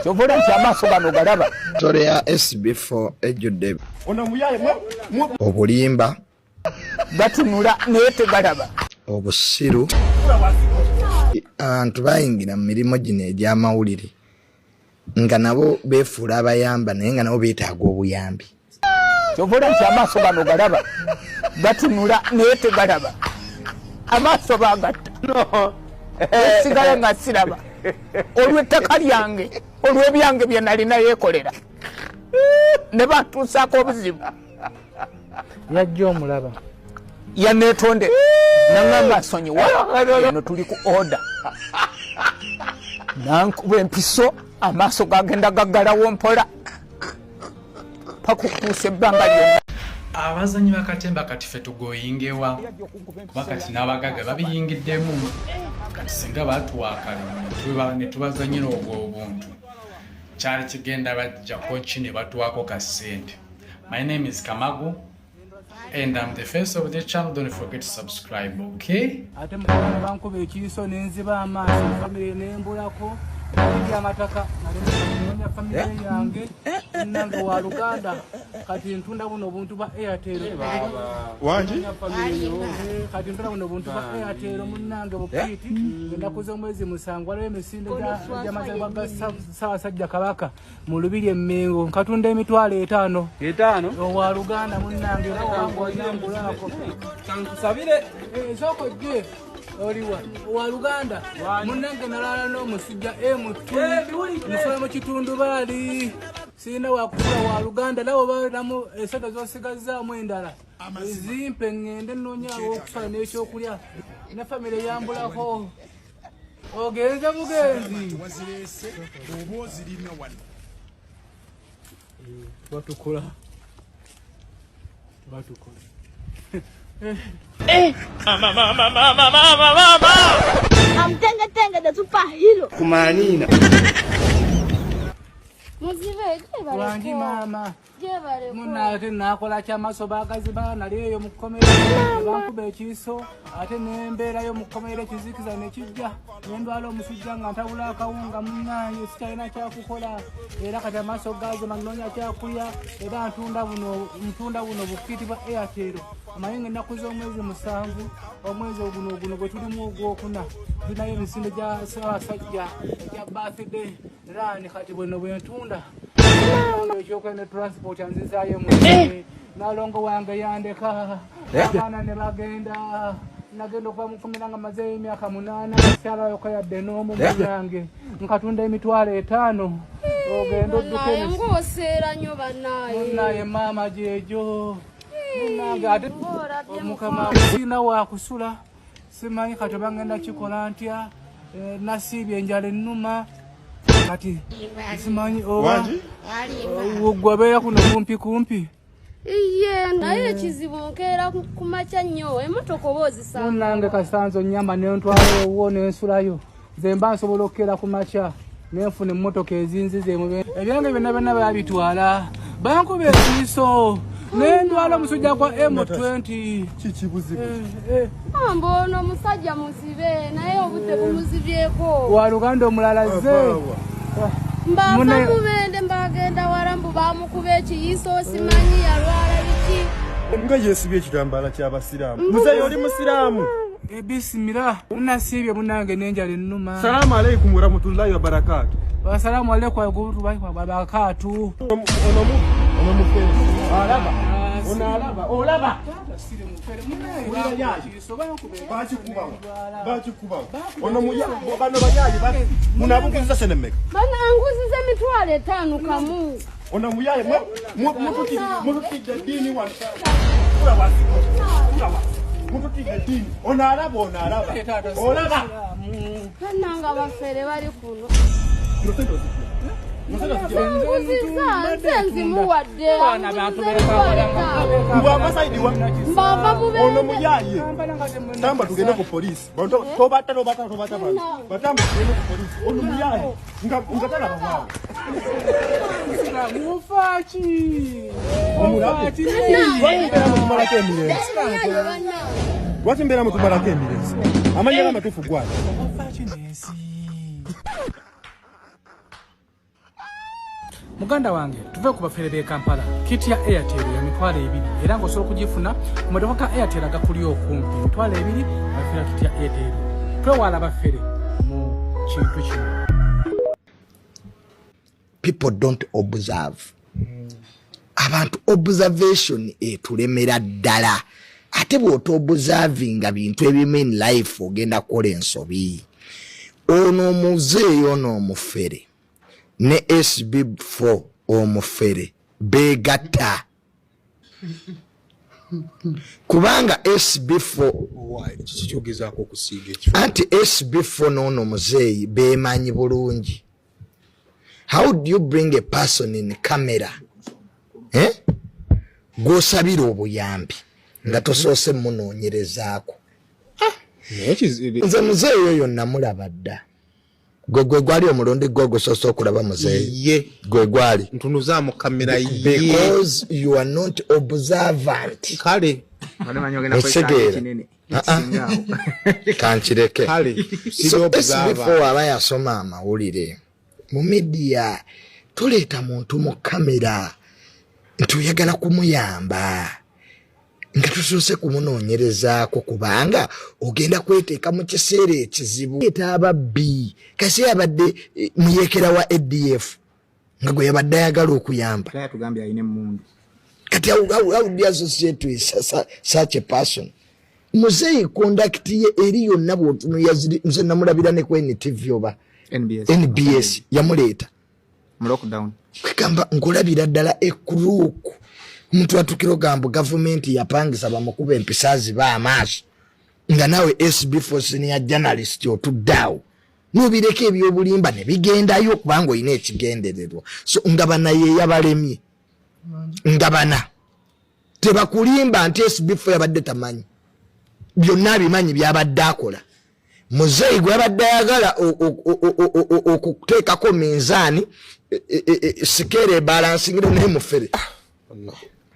Chovola amaso gano galaba. Story ya SB4 ejjudde obulimba batunula nete galaba obusiru abantu bayingira mu mirimu gino egy'amawulire nga nabo beefuula abayamba naye nga nabo beetaaga obuyambi. Chovola amaso gano galaba batunula nete galaba amaso bagatta sigala nga siraba olw'ettaka lyange olw'ebyange bye nalina yeekolera ne batuusaako obuzibu yajja omulaba yaneetonde naŋŋamba asonyiwa eno tuli ku oda nankuba empiso amaaso gagenda gaggalawo mpola pakukuusa ebbanga lyonna. Abazanyi bakatemba kati ffe tugoyingewa bakati n'abagaga babiyingiddemu kati singa batuwakale ne tubazanyira ogwo obuntu kyali kigenda bajjako ki ne batuwako ka ssente. My name is Kamagu and I'm the face of the channel. Don't forget to subscribe, okay? Ate mukana bankuba ekiiso nenziba amaaso family nembulako amataka nalina family yange nange wa Luganda kati ntunda buno buntu ba Airtel wanji kati ntunda buno buntu ba Airtel munange bukiti ndakuze omwezi musango waliwo emisinde gy'amazalibwa ga Ssaabasajja Kabaka mu Lubiri Emmengo nkatunda emitwalo 5 wa Luganda munange nambulako kankusabire soko je oliwa wa Luganda munange nalala n'omusujja musole mu kitundu baali sina wakula wa Luganda lawo balamu esata zosigazzaamu endala zimpe ngende nonyawo okusala n'ekyokulya ne family yambulako ogenze bugenzi oba ozirina wano batukula I'm Tenga the superhero. kumanina wangi mama munate nakola kyamaso bagaziba naliyo mukomere bankuba ekiiso ate nembeerayo mukomere ekizikiza nekijja nendwala omusujja nga ntabula akawunga munnange sikyalina kyakukola era kati amaaso gazo nanonya kyakulya era ntunda buno bukiti bwa Airtel omanyi nga ennaku z'omwezi 7 omwezi guno gwe tulimu ogwokuna tulinayo emisinde gya Ssaabasajja egya birthday era kati bweno bwentunda ekyokwenda transport anzizaayo nalongo wange yandeka abaana ne bagenda nagenda okuva mukomera nga mazeeyo emyaka 8 kyalayoka yadde n'omu munange nkatunda emitwalo 5 ogenda oddukengoseera nnyo bannaye maama gyejo munange ate omukama sina wakusula simanyi kati bangenda kikola ntya nasiibye enjala ennuma kati simanyi oba gwabeera kuno kumpi iye naye ekizibu nkeera kumakya nnyo emmotoka oba ozisanga munange kasanzo nnyamba nentwala owo nensulayo nze mba nsobola okukeera kumakya nenfuna emmotoka ezinzizeemu ebyange byonna babitwala bankuba ekiiso nendwala omusujja gwa M20 kikibuzibu mbono omusajja muzibe naye obudde bumuzibyeko wa Luganda omulala ze mbava mubende mbagenda warambu bamukuba ekiyiso simanyi yalwala biki nga yesibye ekitambala ky'abasiraamu muzeeyi oli musiraamu bisimira unasiibye munange nenjala ennuma. Salamu alaikum warahmatullahi wabarakatuh. Salamu alaikum warahmatullahi wabarakatuh. Olaba. Ono muya bano bayayi bano munabukiza senemeka. Bana anguzize mitwale 5 kamu. Ono muyayi mututi dini wa. Mututi dini. Onalaba. Olaba. Kananga bafere bali kuno. Ono muyayi tamba tugende ku police tobata batamba tugende ku police ono muyayi ngatala babawo mufachi wati mbera mutumala kemirenzi amanyala matufu gwali mufachi nesi muganda wange tuve ku bafere be Kampala kiti ya Airtel ya mitwalo 2 era ngo osobola kugifuna ku maduka ka Airtel agakuli okumpi mitwalo 2 bafere kiti ya Airtel twewala bafere mu kintu kino. People don't observe. Abantu observation etulemera ddala. Ate bw'oto observinga bintu ebimu in life ogenda kukola ensobi. Ono muzeeyi ono omufere ne SB4 omufere begatta. Kubanga SB4 kikyogezako okusiiga anti SB4 n'ono muzeeyi beemanyi bulungi. How do you bring a person in camera? Gosabira obuyambi nga tosoose munoonyerezaako. Nze muzeeyi oyo namulaba dda. Gwe gwali omulundi gwe soose okulaba muzeeyi. Ye Gwe gwali. ntunuza mu kamera ye. Because you are not observant. Kale. Osegeera. Kankireke. Kale. So SB4 aba yasoma amawulire. Mu media tuleeta muntu mu kamera ntuyagala kumuyamba nga tusoose kumunoonyerezaako kubanga ogenda kweteeka mu kiseera ekizibu. Leeta ababbi kasi abadde muyeekera wa ADF nga gwe yabadde ayagala okuyamba. Kati how do you associate with such a person? Muzeeyi conduct ye eri yonna bw'otuno yaziri nze namulabira ne ku NTV oba NBS yamuleeta mu lockdown. Kamba ngolabira ddala ekruku omuntu atukiro gambo government yapangisa bamukuba empisazi ba amaaso nga nawe SB4 senior journalist otuddawo nubireke ebyobulimba ne bigendayo kubanga oyina ekigendererwa. So ngabana ye yabalemye ngabana tebakulimba nti SB4 yabadde tamanyi byonna abimanyi byabadde akola. Muzeeyi gwe yabadde ayagala okuteekako minzaani sikere balansingire naye mufere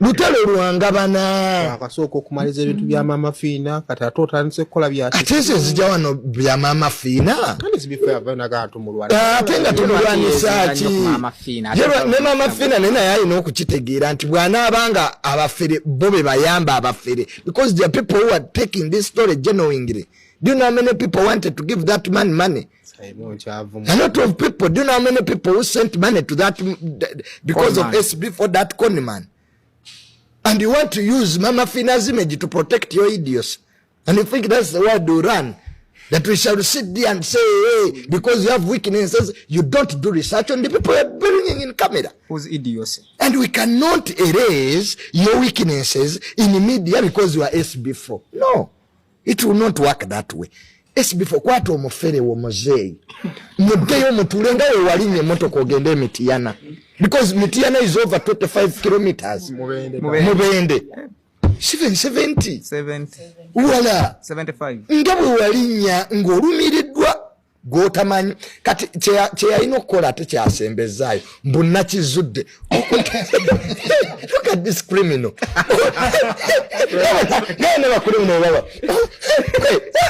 lutalo lwangabana akasooka okumaliza ebintu bya Mama Fina kati ate otandise kukola byati ate nze nzija wano bya Mama Fina kandi SB4 yavana gantu mulwala ate nga tulwanisa ki ne Mama Fina nena yalina okukitegeera nti bw'anaabanga abafere bo be bayamba abafere because there are people who are taking this story genuinely. Do you know how many people wanted to give that man money? A lot of people. Do you know how many people who sent money to that because of SB4 that con man? And you want to use Mama Fina's image to protect your idiots. And you think that's the word to run. That we shall sit there and say, hey, because you have weaknesses, you don't do research on the people you're bringing in camera. Who's idiocy? And we cannot erase your weaknesses in the media because you are SB4. No. It will not work that way. SB4 kwata omufere wo muzeeyi muddeyo mutulenga we walinye motoka ogende Mityana because Mityana is over 25 kilometers Mubende 70 wala 75 nga bwe walinya ng'olumiriddwa gw'otamanyi kati kye yalina okukola ate kyasembezaayo mbunna kizudde. Look at this criminal.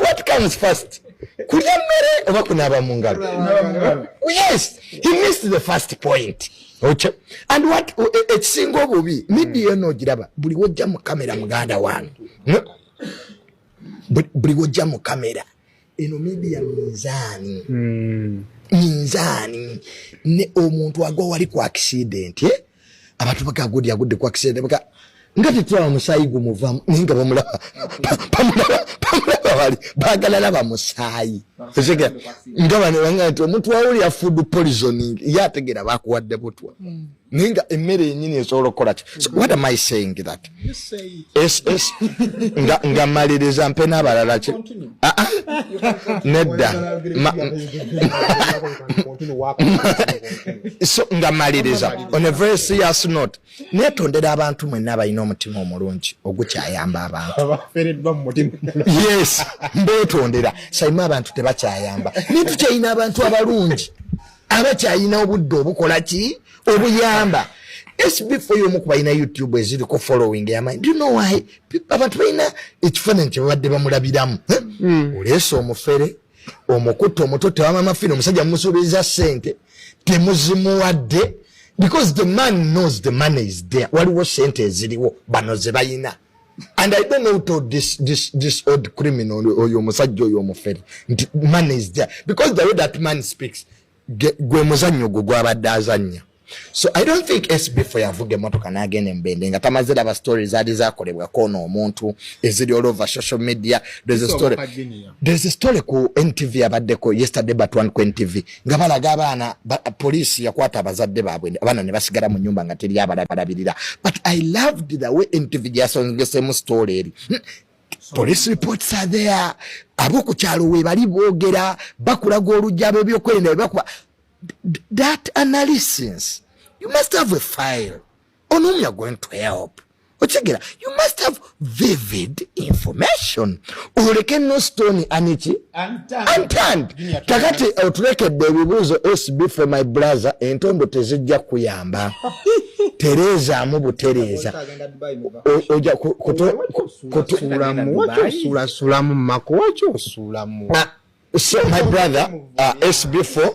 What comes first? Kulya mmere oba kunaaba mu ngalo? Yes, he missed the first point. Okay. And what ekisinga obubi media eno ogiraba buli wojja mu kamera muganda wange buli wojja mu kamera eno media minzaani ne omuntu agwa wali ku accident abantu bakagudi agudde ku accident baka ngati twa musayi gumuvamu ninga bamulaba wali bagala laba musayi ezega ngabane wangati omuntu wawuli ya food poisoning yategera bakuwadde butwa ninga emmere yennyini esobola okukola ki. So what am I saying that nga maliriza mpe n'abalala ki nedda so nga maliriza on a very serious note netondera abantu mwenna abalina omutima omulungi ogukyayamba abantu yes mbetondera sayima abantu tebakyayamba nitukyayina abantu abalungi abakyayina obudde obukola ki obuyamba. SB4 yomu kubayina YouTube eziriko following yamanyi. Do you know why? Abantu bayina ekifaananyi kye babadde bamulabiramu. Oleesa omufere omukutte omuto tewa Mama Fina omusajja mumusuubiza ssente temuzimuwadde because the man knows the money is there. Waliwo sente ziriwo bano ze bayina. And I don't know to this old criminal or your musajja or your muferi. Money is there because the way that man speaks, gwe muzanyo gwa badazanya. So I don't think SB4 yavuge moto kana again embende nga tamazira ba stories adi zakolebwa kono omuntu ezili all over social media. There's a story ku NTV abaddeko yesterday but one ku NTV nga balaga abaana police yakwata abazadde babwe abana ne basigala mu nyumba nga teri abalabirira. But I loved the way NTV yasongese mu story. Police reports are there. Abo ku kyalo we bali boogera bakulaga olujjabo ebyokwenda bakuba. That analysis, you must have a file on whom you're going to help. You must have vivid information. Ureke no stone anichi unturned. Takati utureke bebibuzo SB4 my brother entondo tezijja kuyamba. Tereza amubu Tereza. Oja sulamu mako wacho sulamu. So my brother SB4